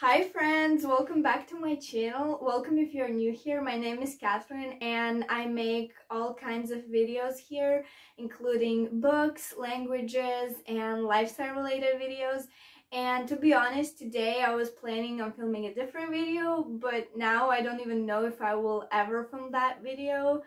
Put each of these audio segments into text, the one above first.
Hi friends, welcome back to my channel. Welcome if you're new here. My name is Katherine and I make all kinds of videos here, including books, languages, and lifestyle related videos. And to be honest, today I was planning on filming a different video, but now I don't even know if I will ever film that video.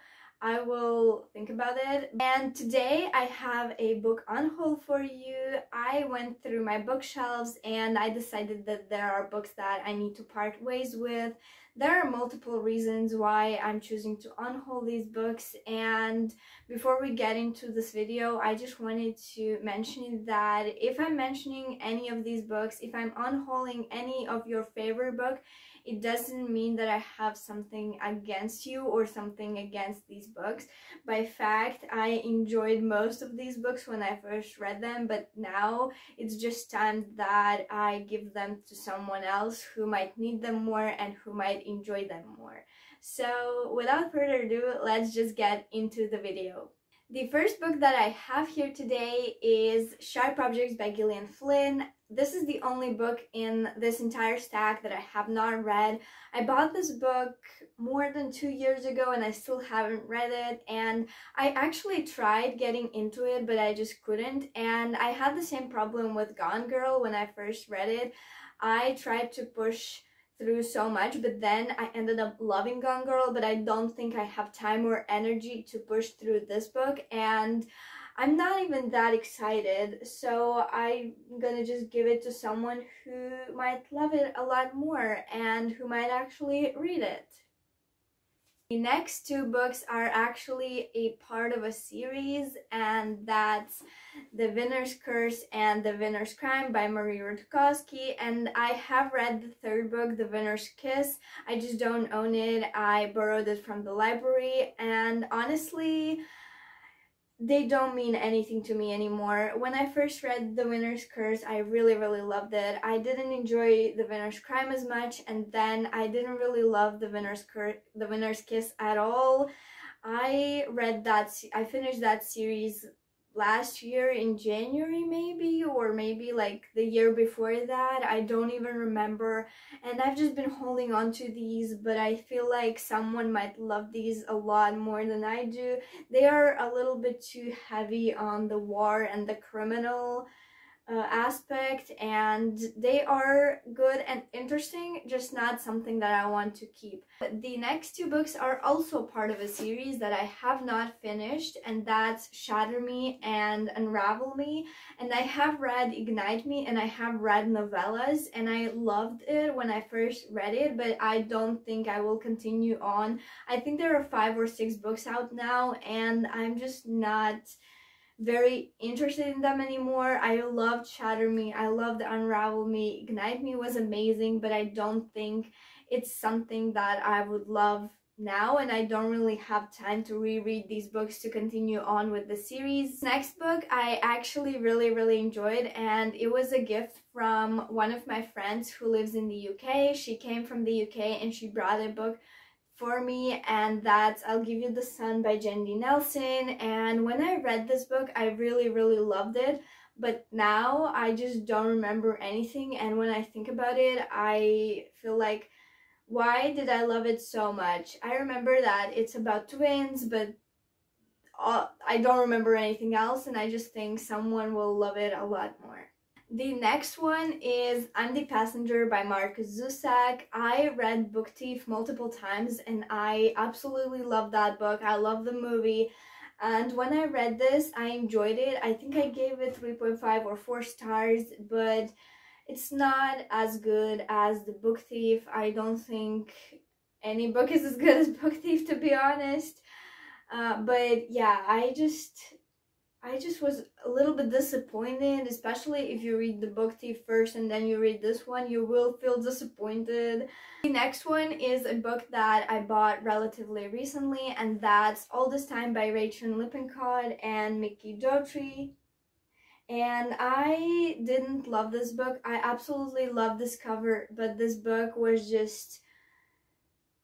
I will think about it. And today I have a book unhaul for you. I went through my bookshelves and I decided that there are books that I need to part ways with. There are multiple reasons why I'm choosing to unhaul these books, and before we get into this video, I just wanted to mention that if I'm mentioning any of these books, if I'm unhauling any of your favorite book, it doesn't mean that I have something against you or something against these books. By fact, I enjoyed most of these books when I first read them, but now it's just time that I give them to someone else who might need them more and who might enjoy them more. So without further ado, let's just get into the video. The first book that I have here today is Sharp Objects by Gillian Flynn. This is the only book in this entire stack that I have not read. I bought this book more than 2 years ago and I still haven't read it, and I actually tried getting into it but I just couldn't, and I had the same problem with Gone Girl when I first read it. I tried to push through so much, but then I ended up loving Gone Girl, but I don't think I have time or energy to push through this book, and I'm not even that excited, so I'm gonna just give it to someone who might love it a lot more and who might actually read it. The next two books are actually a part of a series, and that's The Winner's Curse and The Winner's Crime by Marie Rudkowski, and I have read the third book, The Winner's Kiss. I just don't own it. I borrowed it from the library, and honestly, they don't mean anything to me anymore. When I first read The Winner's Curse, I really loved it. I didn't enjoy The Winner's Crime as much, and then I didn't really love The Winner's Kiss at all. I finished that series last year in January maybe, or maybe like the year before that. I don't even remember, and I've just been holding on to these, but I feel like someone might love these a lot more than I do. They are a little bit too heavy on the war and the criminal aspect, and they are good and interesting, just not something that I want to keep. But the next two books are also part of a series that I have not finished, and that's Shatter Me and Unravel Me. And I have read Ignite Me and I have read novellas, and I loved it when I first read it, but I don't think I will continue on. I think there are 5 or 6 books out now, and I'm just not very interested in them anymore. I loved Shatter Me, I loved Unravel Me, Ignite Me was amazing, but I don't think it's something that I would love now, and I don't really have time to reread these books to continue on with the series. Next book I actually really enjoyed, and it was a gift from one of my friends who lives in the UK. She came from the UK and she brought a book for me, and that's I'll Give You the Sun by Jandy Nelson. And when I read this book, I really loved it, but now I just don't remember anything, and when I think about it, I feel like, why did I love it so much? I remember that it's about twins, but I don't remember anything else, and I just think someone will love it a lot more. The next one is I'm the Passenger by Markus Zusak. I read Book Thief multiple times and I absolutely love that book. I love the movie, and when I read this, I enjoyed it. I think I gave it 3.5 or 4 stars, but it's not as good as The Book Thief. I don't think any book is as good as Book Thief, to be honest. But yeah, I just was a little bit disappointed, especially if you read The Book Thief first and then you read this one, you will feel disappointed. The next one is a book that I bought relatively recently, and that's All This Time by Rachel Lippincott and Mickey Dougherty. And I didn't love this book. I absolutely loved this cover, but this book was just,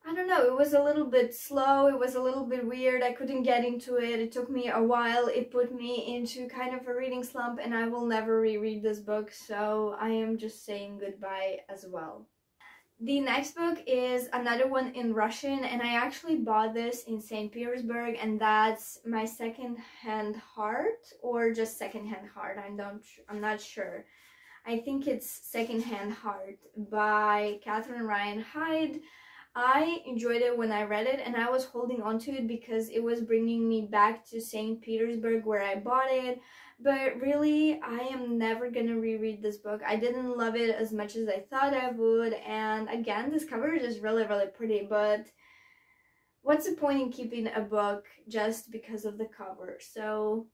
I don't know, it was a little bit slow, it was a little bit weird, I couldn't get into it, it took me a while, it put me into kind of a reading slump, and I will never reread this book, so I am just saying goodbye as well. The next book is another one in Russian, and I actually bought this in St. Petersburg, and that's My Second-Hand Heart, or just Second-Hand Heart. I'm not sure. I think it's Second-Hand Heart by Katherine Heyy. I enjoyed it when I read it, and I was holding on to it because it was bringing me back to St. Petersburg where I bought it. But really, I am never gonna reread this book. I didn't love it as much as I thought I would, and again, this cover is just really, really pretty, but what's the point in keeping a book just because of the cover? So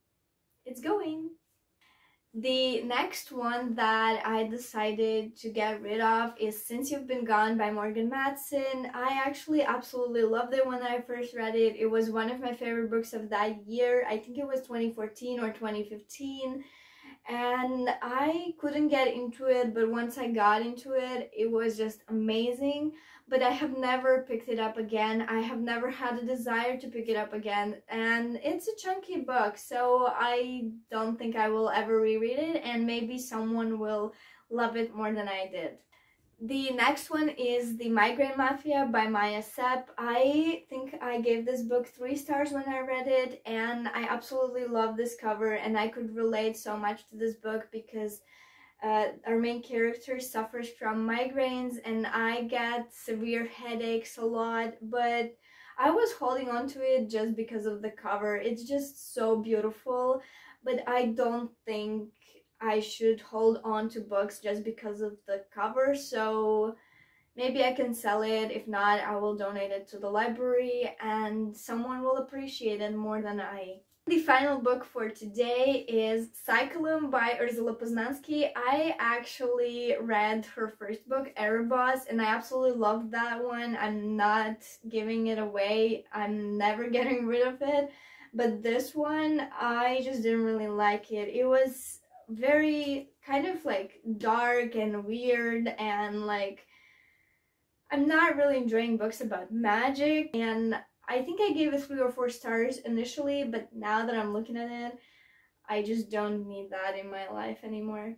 it's going. The next one that I decided to get rid of is Since You've Been Gone by Morgan Matson. I actually absolutely loved it when I first read it. It was one of my favorite books of that year. I think it was 2014 or 2015. And I couldn't get into it, but once I got into it, it was just amazing. But I have never picked it up again. I have never had a desire to pick it up again, and it's a chunky book, so I don't think I will ever reread it, and maybe someone will love it more than I did. The next one is The Migraine Mafia by Maya Sepp. I think I gave this book 3 stars when I read it, and I absolutely love this cover, and I could relate so much to this book because our main character suffers from migraines, and I get severe headaches a lot, but I was holding on to it just because of the cover. It's just so beautiful, but I don't think I should hold on to books just because of the cover, so maybe I can sell it. If not, I will donate it to the library and someone will appreciate it more than I. The final book for today is Cyclone by Ursula Poznansky. I actually read her first book, Erebos, and I absolutely loved that one. I'm not giving it away. I'm never getting rid of it. But this one, I just didn't really like it. It was very kind of like dark and weird, and like I'm not really enjoying books about magic, and I think I gave it 3 or 4 stars initially, but now that I'm looking at it, I just don't need that in my life anymore.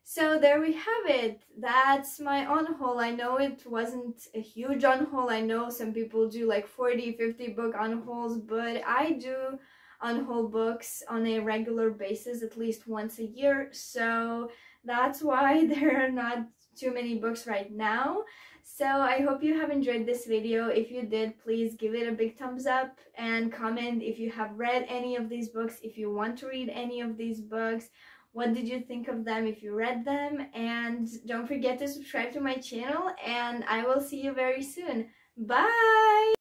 So there we have it. That's my unhaul. I know it wasn't a huge unhaul. I know some people do like 40, 50 book unhauls, but I do unhaul books on a regular basis at least once a year. So that's why there are not too many books right now. So I hope you have enjoyed this video. If you did, please give it a big thumbs up and comment if you have read any of these books, if you want to read any of these books. What did you think of them if you read them? And don't forget to subscribe to my channel, and I will see you very soon. Bye!